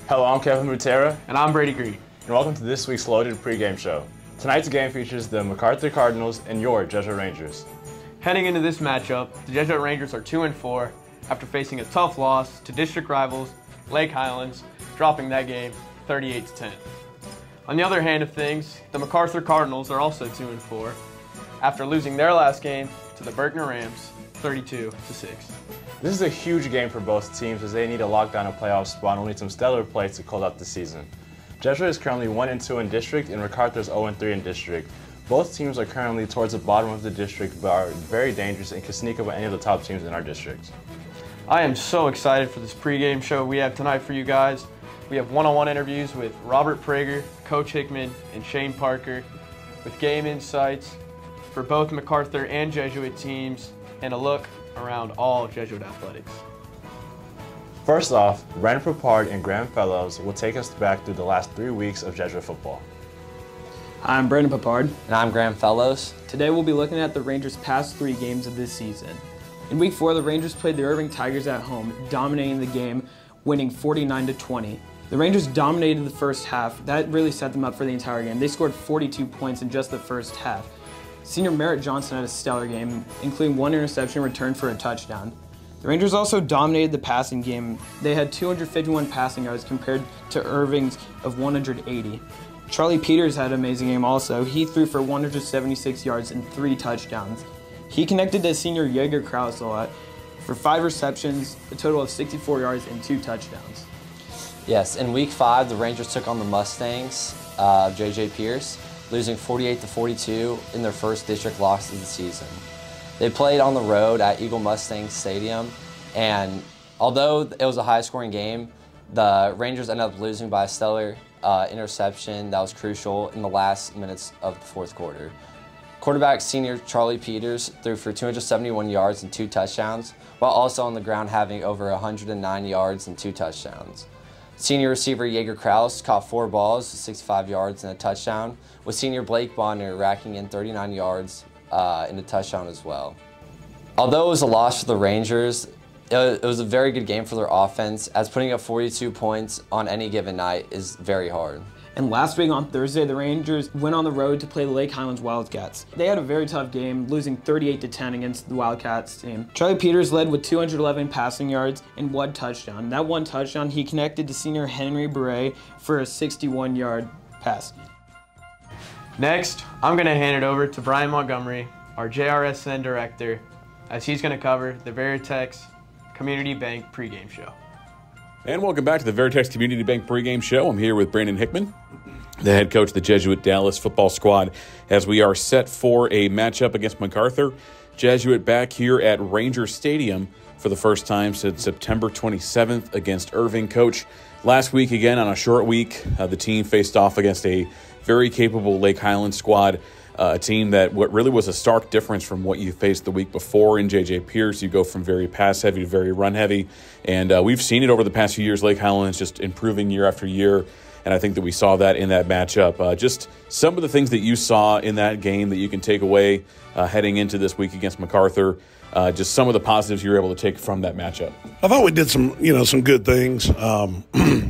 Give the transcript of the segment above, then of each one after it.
Hello, I'm Kevin Butera. And I'm Brady Green. And welcome to this week's Loaded pregame show. Tonight's game features the MacArthur Cardinals and your Jesuit Rangers. Heading into this matchup, the Jesuit Rangers are 2-4 after facing a tough loss to district rivals Lake Highlands, dropping that game 38-10. On the other hand of things, the MacArthur Cardinals are also 2-4 after losing their last game to the Berkner Rams 32-6. This is a huge game for both teams as they need to lock down a playoff spot and will need some stellar play to close out the season. Jesuit is currently 1-2 in district and MacArthur is 0-3 in district. Both teams are currently towards the bottom of the district but are very dangerous and can sneak up on any of the top teams in our district. I am so excited for this pregame show we have tonight for you guys. We have one-on-one interviews with Robert Prager, Coach Hickman, and Shane Parker with game insights for both MacArthur and Jesuit teams and a look around all Jesuit athletics. First off, Brandon Papard and Graham Fellows will take us back through the last 3 weeks of Jesuit football. I'm Brandon Papard. And I'm Graham Fellows. Today we'll be looking at the Rangers' past 3 games of this season. In Week 4, the Rangers played the Irving Tigers at home, dominating the game, winning 49-20. The Rangers dominated the first half. That really set them up for the entire game. They scored 42 points in just the first half. Senior Merritt Johnson had a stellar game, including 1 interception returned for a touchdown. The Rangers also dominated the passing game. They had 251 passing yards compared to Irving's of 180. Charlie Peters had an amazing game also. He threw for 176 yards and 3 touchdowns. He connected to senior Jaeger Krause a lot for 5 receptions, a total of 64 yards and 2 touchdowns. Yes, in Week 5, the Rangers took on the Mustangs of J.J. Pierce, losing 48-42 in their first district loss of the season. They played on the road at Eagle Mustang Stadium, and although it was a high-scoring game, the Rangers ended up losing by a stellar interception that was crucial in the last minutes of the fourth quarter. Quarterback senior Charlie Peters threw for 271 yards and 2 touchdowns, while also on the ground having over 109 yards and 2 touchdowns. Senior receiver Jaeger Krause caught 4 balls, 65 yards and a touchdown, with senior Blake Bonner racking in 39 yards and a touchdown as well. Although it was a loss for the Rangers, it was a very good game for their offense, as putting up 42 points on any given night is very hard. And last week on Thursday, the Rangers went on the road to play the Lake Highlands Wildcats. They had a very tough game, losing 38-10 against the Wildcats team. Charlie Peters led with 211 passing yards and 1 touchdown. That 1 touchdown, he connected to senior Henry Beret for a 61-yard pass. Next, I'm going to hand it over to Brian Montgomery, our JRSN director, as he's going to cover the Veritex Community Bank pregame show. And welcome back to the Veritex Community Bank pregame show. I'm here with Brandon Hickman, the head coach of the Jesuit Dallas football squad, as we are set for a matchup against MacArthur. Jesuit back here at Ranger Stadium for the first time since September 27th against Irving. Coach, last week again on a short week, the team faced off against a very capable Lake Highlands squad, a team that what really was a stark difference from what you faced the week before in J.J. Pierce. You go from very pass-heavy to very run-heavy, and we've seen it over the past few years. Lake Highlands just improving year after year, and I think that we saw that in that matchup. Just some of the things that you saw in that game that you can take away heading into this week against MacArthur, just some of the positives you were able to take from that matchup. I thought we did some good things.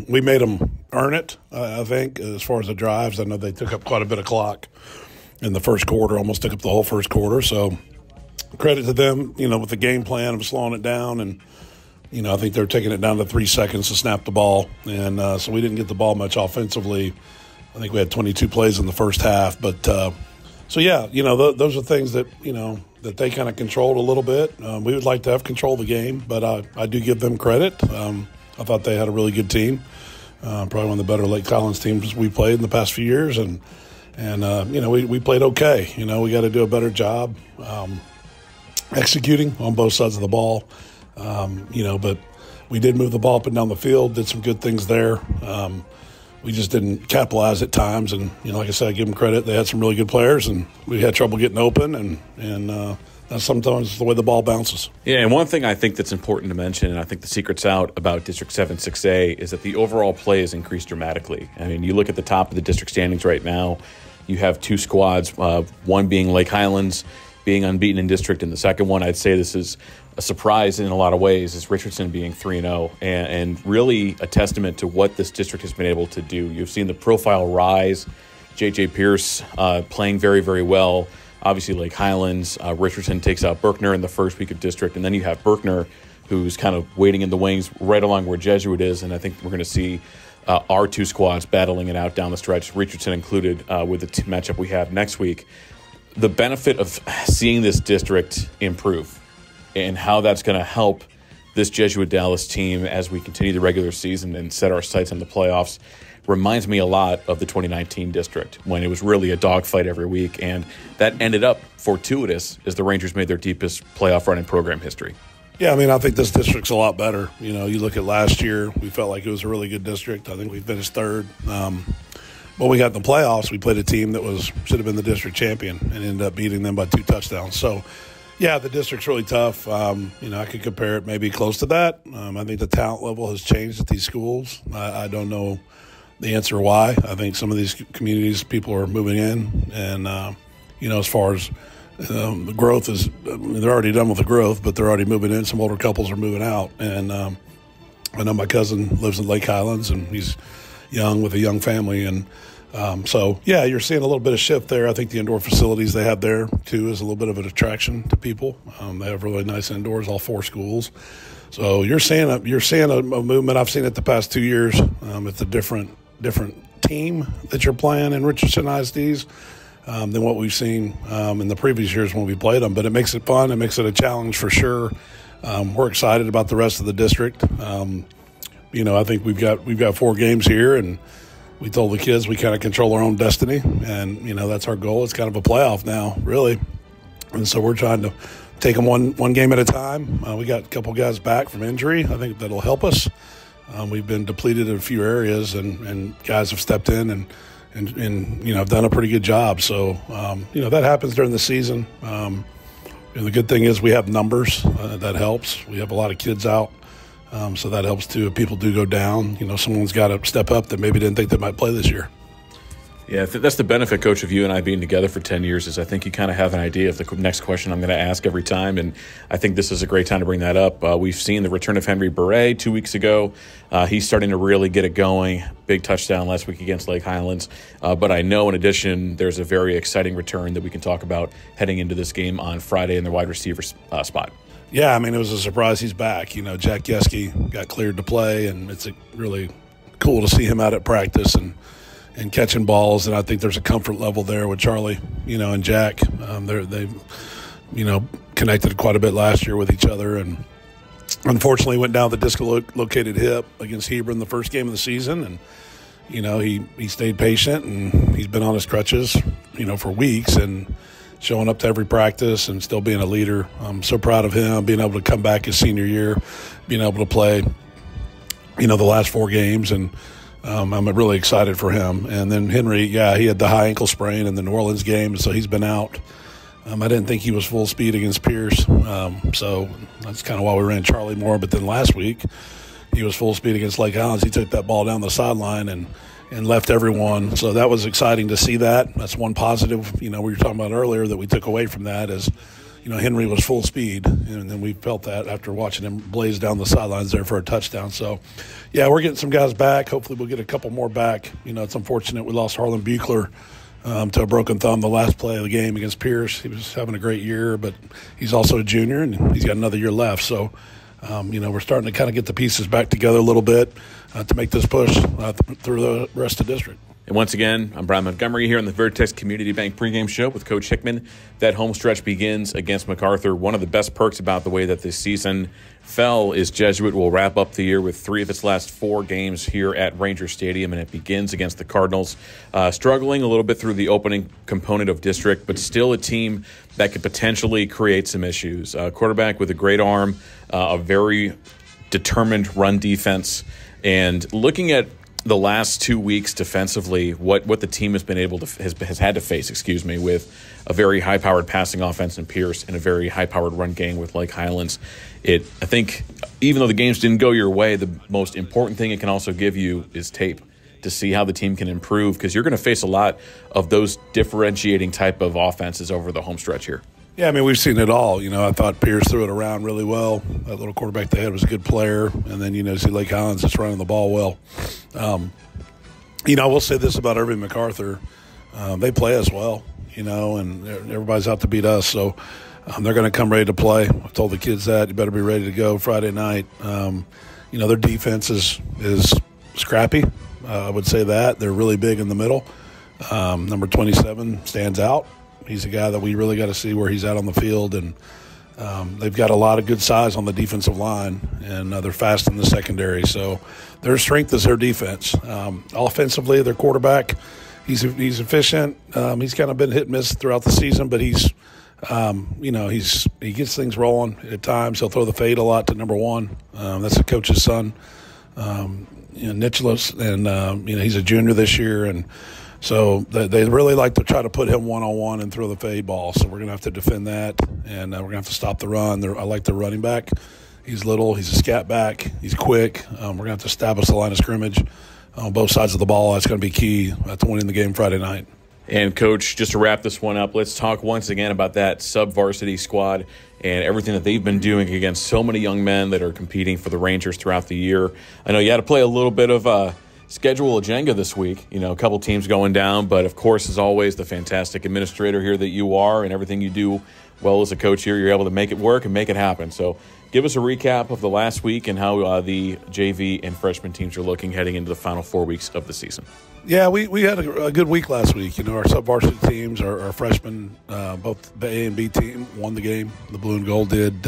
We made them earn it, I think, as far as the drives. I know they took up quite a bit of clock in the first quarter, almost took up the whole first quarter. So credit to them, with the game plan of slowing it down. And, I think they're taking it down to 3 seconds to snap the ball. And so we didn't get the ball much offensively. I think we had 22 plays in the first half. But, those are things that, that they kind of controlled a little bit. We would like to have control of the game, but I do give them credit. I thought they had a really good team. Probably one of the better Lake Highlands teams we played in the past few years. And we played okay. We got to do a better job executing on both sides of the ball. But we did move the ball up and down the field, did some good things there. We just didn't capitalize at times. And, like I said, I give them credit. They had some really good players, and we had trouble getting open. And that's sometimes the way the ball bounces. Yeah, and one thing I think that's important to mention, and I think the secret's out about District 7 6A, is that the overall play has increased dramatically. I mean, you look at the top of the district standings right now, you have 2 squads, one being Lake Highlands being unbeaten in district in the second one. I'd say this is a surprise in a lot of ways, is Richardson being 3-0, and really a testament to what this district has been able to do. You've seen the profile rise. J.J. Pierce playing very, very well. Obviously, Lake Highlands, Richardson takes out Berkner in the first week of district, and then you have Berkner, who's kind of waiting in the wings right along where Jesuit is, and I think we're going to see our two squads battling it out down the stretch, Richardson included, with the matchup we have next week. The benefit of seeing this district improve and how that's going to help this Jesuit Dallas team as we continue the regular season and set our sights on the playoffs reminds me a lot of the 2019 district, when it was really a dogfight every week, and that ended up fortuitous as the Rangers made their deepest playoff run in program history. Yeah, I mean, I think this district's a lot better. You know, you look at last year, we felt like it was a really good district. I think we finished third. When we got in the playoffs, we played a team that should have been the district champion and ended up beating them by 2 touchdowns. So, yeah, the district's really tough. You know, I could compare it maybe close to that. I think the talent level has changed at these schools. I don't know the answer why. I think some of these communities, people are moving in, and, you know, as far as the growth is, they're already done with the growth, but they're already moving in. Some older couples are moving out. And I know my cousin lives in Lake Highlands, and he's young with a young family. And so, yeah, you're seeing a little bit of shift there. I think the indoor facilities they have there, too, is a little bit of an attraction to people. They have really nice indoors, all 4 schools. So you're seeing a movement. I've seen it the past 2 years. It's a different team that you're playing in Richardson ISDs than what we've seen in the previous years when we played them. But it makes it fun. It makes it a challenge for sure. We're excited about the rest of the district. You know, I think we've got 4 games here, and we told the kids we kind of control our own destiny, and you know that's our goal. It's kind of a playoff now, really, and so we're trying to take them one game at a time. We got a couple guys back from injury. I think that'll help us. We've been depleted in a few areas, and guys have stepped in and you know have done a pretty good job. So you know that happens during the season. And the good thing is we have numbers that helps. We have a lot of kids out. So that helps too. If people do go down, you know, someone's got to step up that maybe didn't think they might play this year. Yeah, that's the benefit, Coach, of you and I being together for 10 years is I think you kind of have an idea of the next question I'm going to ask every time, and I think this is a great time to bring that up. We've seen the return of Henry Beret 2 weeks ago. He's starting to really get it going. Big touchdown last week against Lake Highlands. But I know, in addition, there's a very exciting return that we can talk about heading into this game on Friday in the wide receiver spot. Yeah, I mean, it was a surprise he's back. You know, Jack Yeske got cleared to play, and it's really cool to see him out at practice and catching balls. And I think there's a comfort level there with Charlie, you know, and Jack. They you know, connected quite a bit last year with each other, and unfortunately went down with the dislocated hip against Hebron the first game of the season. And, you know, he stayed patient, and he's been on his crutches, you know, for weeks, and showing up to every practice and still being a leader. I'm so proud of him, being able to come back his senior year, being able to play, you know, the last 4 games, and I'm really excited for him. And then Henry, yeah, he had the high ankle sprain in the New Orleans game, so he's been out. I didn't think he was full speed against Pierce, so that's kind of why we ran Charlie more. But then last week, he was full speed against Lake Highlands. He took that ball down the sideline and left everyone. So that was exciting to see that. That's one positive, you know, we were talking about earlier that we took away from that is, you know, Henry was full speed. And then we felt that after watching him blaze down the sidelines there for a touchdown. So, yeah, we're getting some guys back. Hopefully we'll get a couple more back. You know, it's unfortunate we lost Harlan Buechler to a broken thumb the last play of the game against Pierce. He was having a great year, but he's also a junior, and he's got another year left. So, you know, we're starting to kind of get the pieces back together a little bit to make this push through the rest of the district. And once again, I'm Brian Montgomery here on the Vertex Community Bank pregame show with Coach Hickman. That home stretch begins against MacArthur. One of the best perks about the way that this season fell is Jesuit will wrap up the year with 3 of its last 4 games here at Ranger Stadium, and it begins against the Cardinals. Struggling a little bit through the opening component of district, but still a team that could potentially create some issues. Quarterback with a great arm, a very determined run defense, and looking at the last 2 weeks defensively, what the team has been able to has had to face, with a very high-powered passing offense in Pierce and a very high-powered run game with Lake Highlands. I think even though the games didn't go your way, the most important thing it can also give you is tape to see how the team can improve, because you're going to face a lot of those differentiating type of offenses over the home stretch here. Yeah, I mean, we've seen it all. I thought Pierce threw it around really well. That little quarterback they had was a good player. And then, see Lake Highlands just running the ball well. I will say this about Irving MacArthur. They play us well, and everybody's out to beat us. So they're going to come ready to play. I've told the kids that. You better be ready to go Friday night. Their defense is scrappy. I would say that. They're really big in the middle. Number 27 stands out. He's a guy that we really got to see where he's at on the field. And they've got a lot of good size on the defensive line, and they're fast in the secondary. So their strength is their defense. Offensively, their quarterback, he's efficient. He's kind of been hit and miss throughout the season, but he gets things rolling at times. He'll throw the fade a lot to number 1. That's the coach's son, Nicholas, and he's a junior this year, and so they really like to try to put him one-on-one and throw the fade ball. So we're going to have to defend that, and we're going to have to stop the run. I like the running back. He's little. He's a scat back. He's quick. We're going to have to establish the line of scrimmage on both sides of the ball. That's going to be key to winning the game Friday night. And, Coach, just to wrap this one up, let's talk once again about that sub-varsity squad and everything that they've been doing against so many young men that are competing for the Rangers throughout the year. I know you had to play a little bit of schedule Jenga this week, a couple teams going down, but of course, as always, the fantastic administrator here that you are and everything you do well as a coach here, you're able to make it work and make it happen. So give us a recap of the last week and how the JV and freshman teams are looking heading into the final 4 weeks of the season. Yeah, we had a good week last week. Our sub-varsity teams, our freshmen, both the A and B team won the game. The blue and gold did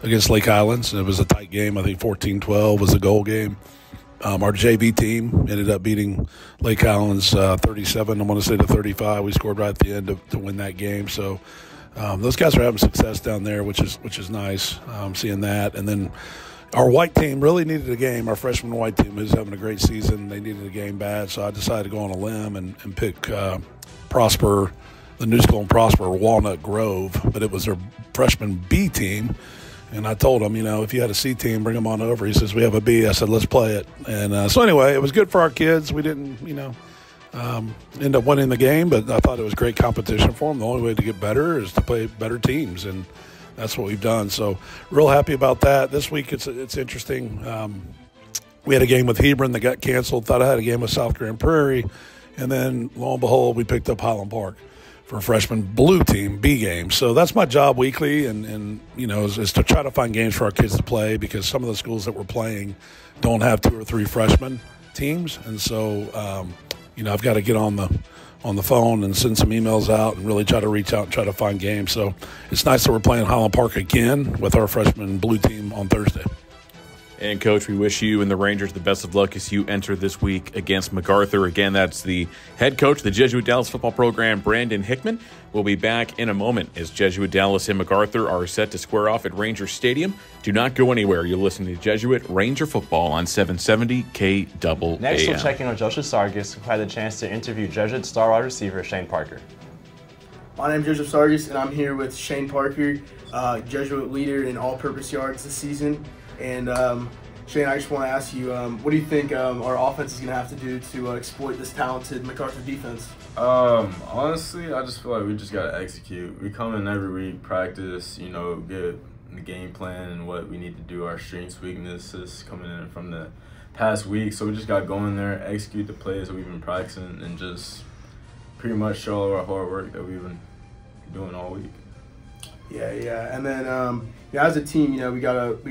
against Lake Highlands. It was a tight game. I think 14-12 was the goal game. Our JV team ended up beating Lake Highlands 37, I want to say to 35. We scored right at the end to win that game. So those guys are having success down there, which is nice, seeing that. And then our white team really needed a game. Our freshman white team is having a great season. They needed a game bad, so I decided to go on a limb and pick Prosper, the new school in Prosper, Walnut Grove, but it was their freshman B team. And I told him, if you had a C team, bring them on over. He says, we have a B. I said, let's play it. And so anyway, it was good for our kids. We didn't, end up winning the game, but I thought it was great competition for them. The only way to get better is to play better teams, and that's what we've done. So real happy about that. This week it's interesting. We had a game with Hebron that got canceled. Thought I had a game with South Grand Prairie. And then, lo and behold, we picked up Highland Park for a freshman blue team B game. So that's my job weekly, and is to try to find games for our kids to play, because some of the schools that we're playing don't have 2 or 3 freshman teams. And so, I've got to get on the phone and send some emails out and really try to reach out and try to find games. So it's nice that we're playing Highland Park again with our freshman blue team on Thursday. And, Coach, we wish you and the Rangers the best of luck as you enter this week against MacArthur. Again, that's the head coach of the Jesuit Dallas football program, Brandon Hickman. We'll be back in a moment as Jesuit Dallas and MacArthur are set to square off at Ranger Stadium. Do not go anywhere. You're listening to Jesuit Ranger football on 770 KAAM. Next, we'll check in with Joseph Sargis, who had the chance to interview Jesuit star wide receiver Shane Parker. My name is Joseph Sargis, and I'm here with Shane Parker, Jesuit leader in all-purpose yards this season. And Shane, I just want to ask you, what do you think our offense is going to have to do to exploit this talented MacArthur defense? Honestly, I just feel like we just got to execute. We come in every week, practice, get the game plan and what we need to do, our strengths, weaknesses coming in from the past week. So we just got to go in there, execute the plays that we've been practicing, and just pretty much show all our hard work that we've been doing all week. Yeah. And then, as a team, we got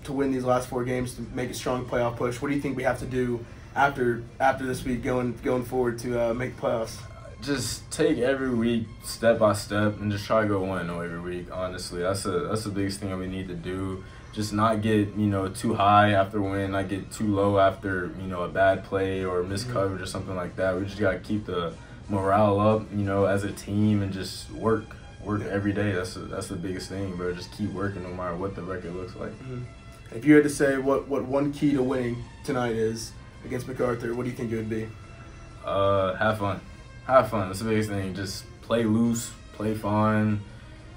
to win these last 4 games to make a strong playoff push. What do you think we have to do after this week going forward to make the playoffs? Just take every week step by step and just try to go 1-0 every week. Honestly, that's the biggest thing that we need to do. Just not get too high after a win, not get too low after a bad play or missed coverage or something like that. We just gotta keep the morale up, as a team, and just work every day. That's the biggest thing, bro. Just keep working no matter what the record looks like. Mm-hmm. If you had to say what one key to winning tonight is against MacArthur, what do you think it would be? Have fun. Have fun. That's the biggest thing. Just play loose, play fun,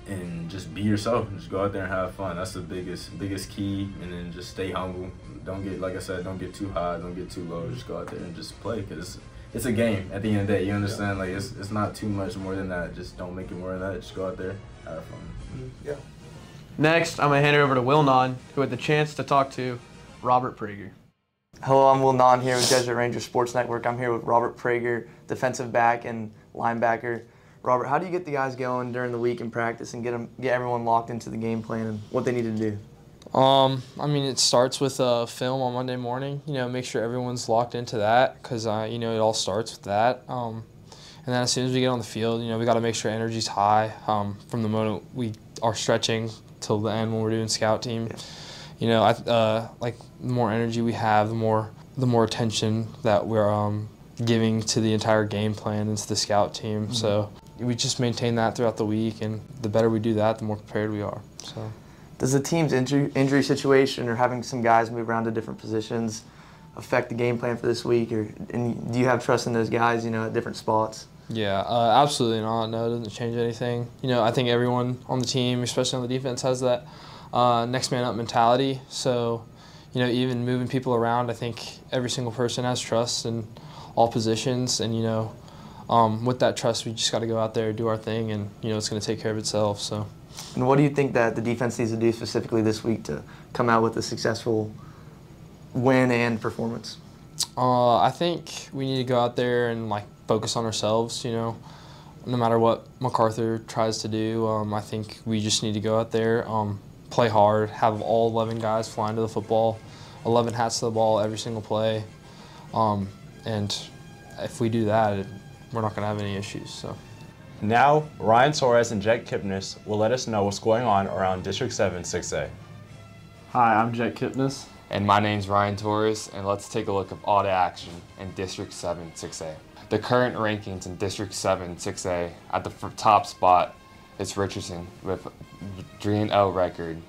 and just be yourself. Just go out there and have fun. That's the biggest key. And then just stay humble. Don't get, like I said, don't get too high, don't get too low. Just go out there and just play, because it's a game at the end of the day. You understand? Like, it's not too much more than that. Just don't make it more than that. Just go out there, have fun. Yeah. Next, I'm going to hand it over to Will Nahn, who had the chance to talk to Robert Prager. Hello, I'm Will Nahn here with Jesuit Ranger Sports Network. I'm here with Robert Prager, defensive back and linebacker. Robert, how do you get the guys going during the week in practice and get everyone locked into the game plan and what they need to do? I mean, it starts with film on Monday morning. Make sure everyone's locked into that because it all starts with that. And then as soon as we get on the field, we got to make sure energy's high from the moment we are stretching till the end when we're doing scout team. Yeah. Like the more energy we have, the more attention that we're giving to the entire game plan and to the scout team. Mm-hmm. So we just maintain that throughout the week, and the better we do that, the more prepared we are. So. Does the team's injury situation or having some guys move around to different positions affect the game plan for this week? And do you have trust in those guys, at different spots? Yeah, absolutely not. No, it doesn't change anything. I think everyone on the team, especially on the defense, has that next man up mentality. So, even moving people around, I think every single person has trust in all positions. And, with that trust, we just got to go out there, do our thing, and, it's going to take care of itself. So. And what do you think that the defense needs to do specifically this week to come out with a successful win and performance? I think we need to go out there and focus on ourselves. No matter what MacArthur tries to do, I think we just need to go out there, play hard, have all 11 guys flying to the football, 11 hats to the ball every single play, and if we do that, we're not going to have any issues. So. Now, Ryan Torres and Jet Kipnis will let us know what's going on around District 7 6A. Hi, I'm Jet Kipnis. And my name's Ryan Torres, and let's take a look at all the action in District 7 6A. The current rankings in District 7 6A, at the top spot is Richardson with a 3-0 record.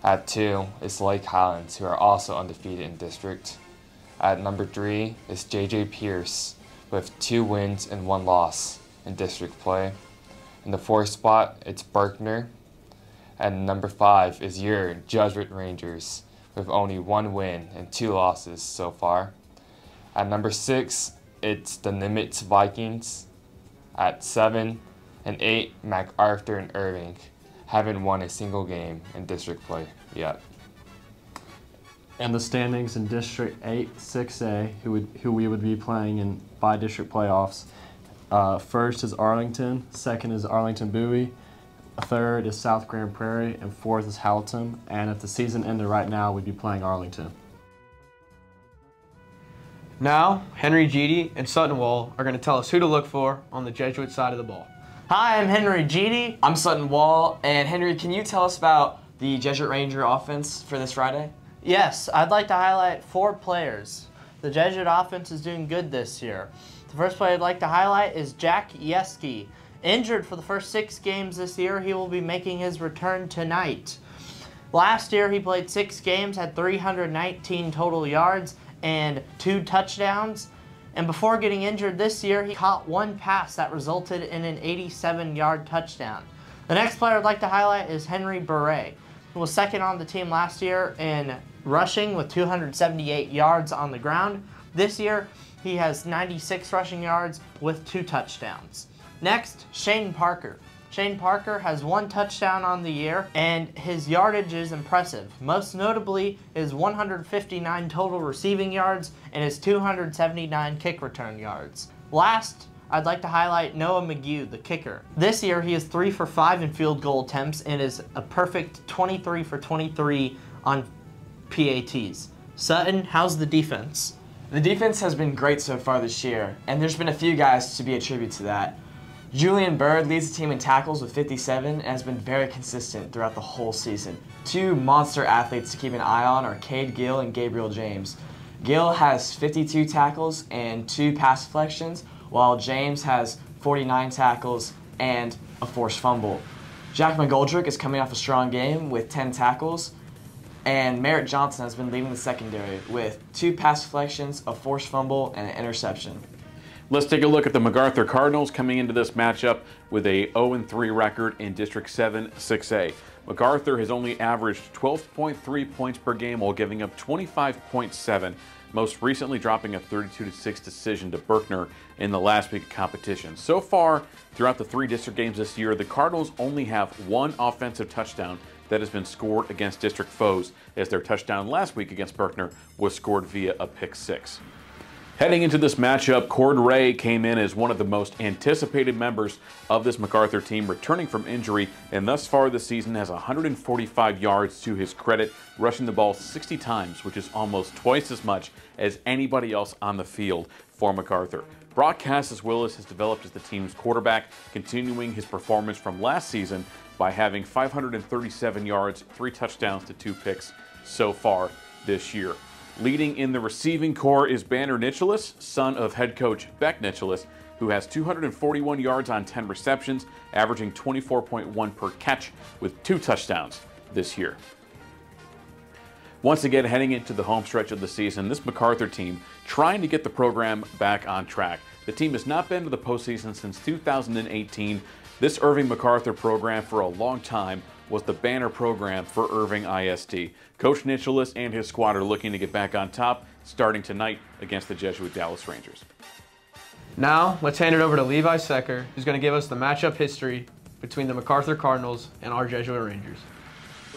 At 2 is Lake Highlands, who are also undefeated in district. At number 3 is J.J. Pierce with 2 wins and 1 loss in district play. In the 4th spot, it's Berkner. And number 5 is your Jesuit Rangers with only 1 win and 2 losses so far. At number 6, it's the Nimitz Vikings. At 7 and 8, MacArthur and Irving haven't won a single game in district play yet. And the standings in District 8 6A, who we would be playing in by-district playoffs. First is Arlington, second is Arlington Bowie, third is South Grand Prairie, and fourth is Howelton. And if the season ended right now, we'd be playing Arlington. Now, Henry Jeedy and Sutton Wall are going to tell us who to look for on the Jesuit side of the ball. Hi, I'm Henry Jeedy. I'm Sutton Wall, and Henry, can you tell us about the Jesuit Ranger offense for this Friday? Yes, I'd like to highlight 4 players. The Jesuit offense is doing good this year. The first player I'd like to highlight is Jack Yeski. Injured for the first 6 games this year, he will be making his return tonight. Last year, he played 6 games, had 319 total yards and 2 touchdowns. And before getting injured this year, he caught 1 pass that resulted in an 87-yard touchdown. The next player I'd like to highlight is Henry Beret, who was second on the team last year in rushing with 278 yards on the ground. This year, he has 96 rushing yards with 2 touchdowns. Next, Shane Parker. Shane Parker has 1 touchdown on the year, and his yardage is impressive. Most notably, his 159 total receiving yards and his 279 kick return yards. Last, I'd like to highlight Noah McGew, the kicker. This year, he is 3 for 5 in field goal attempts and is a perfect 23 for 23 on PATs. Sutton, how's the defense? The defense has been great so far this year, and there's been a few guys to be attributed to that. Julian Bird leads the team in tackles with 57 and has been very consistent throughout the whole season. 2 monster athletes to keep an eye on are Cade Gill and Gabriel James. Gill has 52 tackles and 2 pass deflections, while James has 49 tackles and a forced fumble. Jack McGoldrick is coming off a strong game with 10 tackles, and Merritt Johnson has been leading the secondary with 2 pass deflections, a forced fumble, and an interception. Let's take a look at the MacArthur Cardinals coming into this matchup with a 0-3 record in District 7 6A. MacArthur has only averaged 12.3 points per game while giving up 25.7 most recently dropping a 32-6 decision to Berkner in the last week of competition. So far, throughout the 3 district games this year, the Cardinals only have 1 offensive touchdown that has been scored against district foes, as their touchdown last week against Berkner was scored via a pick 6. Heading into this matchup, Cord Ray came in as one of the most anticipated members of this MacArthur team, returning from injury, and thus far this season has 145 yards to his credit, rushing the ball 60 times, which is almost twice as much as anybody else on the field for MacArthur. Brock Willis has developed as the team's quarterback, continuing his performance from last season by having 537 yards, 3 touchdowns to 2 picks so far this year. Leading in the receiving corps is Banner Nicholas, son of head coach Beck Nicholas, who has 241 yards on 10 receptions, averaging 24.1 per catch with 2 touchdowns this year. Once again, heading into the home stretch of the season, this MacArthur team trying to get the program back on track. The team has not been to the postseason since 2018. This Irving MacArthur program for a long time was the banner program for Irving ISD. Coach Nicholas and his squad are looking to get back on top, starting tonight against the Jesuit Dallas Rangers. Now, let's hand it over to Levi Secker, who's going to give us the matchup history between the MacArthur Cardinals and our Jesuit Rangers.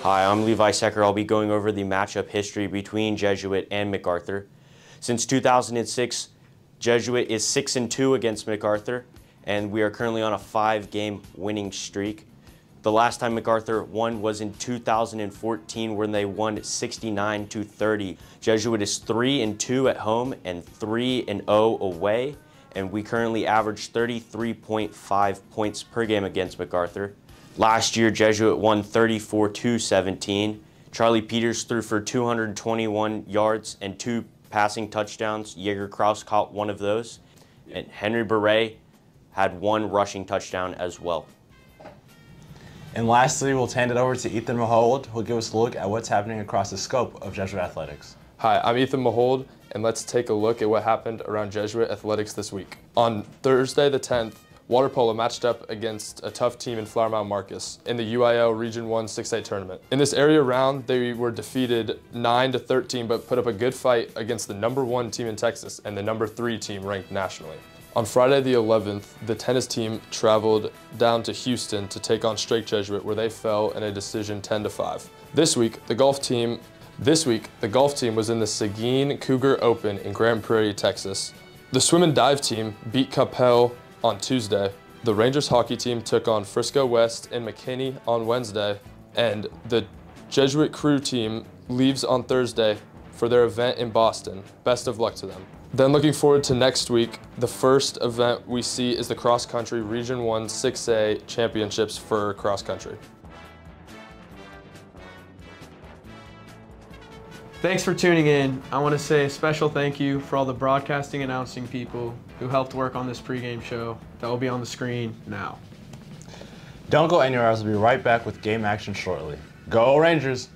Hi, I'm Levi Secker. I'll be going over the matchup history between Jesuit and MacArthur. Since 2006, Jesuit is 6-2 against MacArthur, and we are currently on a 5-game winning streak. The last time MacArthur won was in 2014, when they won 69-30. Jesuit is 3-2 at home and 3-0 away, and we currently average 33.5 points per game against MacArthur. Last year, Jesuit won 34-17. Charlie Peters threw for 221 yards and 2 passing touchdowns. Jaeger Krause caught one of those, and Henry Beret had 1 rushing touchdown as well. And lastly, we'll hand it over to Ethan Mahold, who'll give us a look at what's happening across the scope of Jesuit athletics. Hi, I'm Ethan Mahold, and let's take a look at what happened around Jesuit athletics this week. On Thursday the 10th, water polo matched up against a tough team in Flower Mound Marcus in the UIL Region 1 6A tournament. In this area round, they were defeated 9-13, but put up a good fight against the #1 team in Texas and the #3 team ranked nationally. On Friday the 11th, the tennis team traveled down to Houston to take on Strake Jesuit, where they fell in a decision 10-5. This week, the golf team was in the Seguin Cougar Open in Grand Prairie, Texas. The swim and dive team beat Capel on Tuesday. The Rangers hockey team took on Frisco West and McKinney on Wednesday, and the Jesuit crew team leaves on Thursday for their event in Boston. Best of luck to them. Then looking forward to next week, the first event we see is the cross country Region 1 6A championships for cross country. Thanks for tuning in. I want to say a special thank you for all the broadcasting announcing people who helped work on this pregame show that will be on the screen now. Don't go anywhere, as we'll be right back with game action shortly. Go Rangers!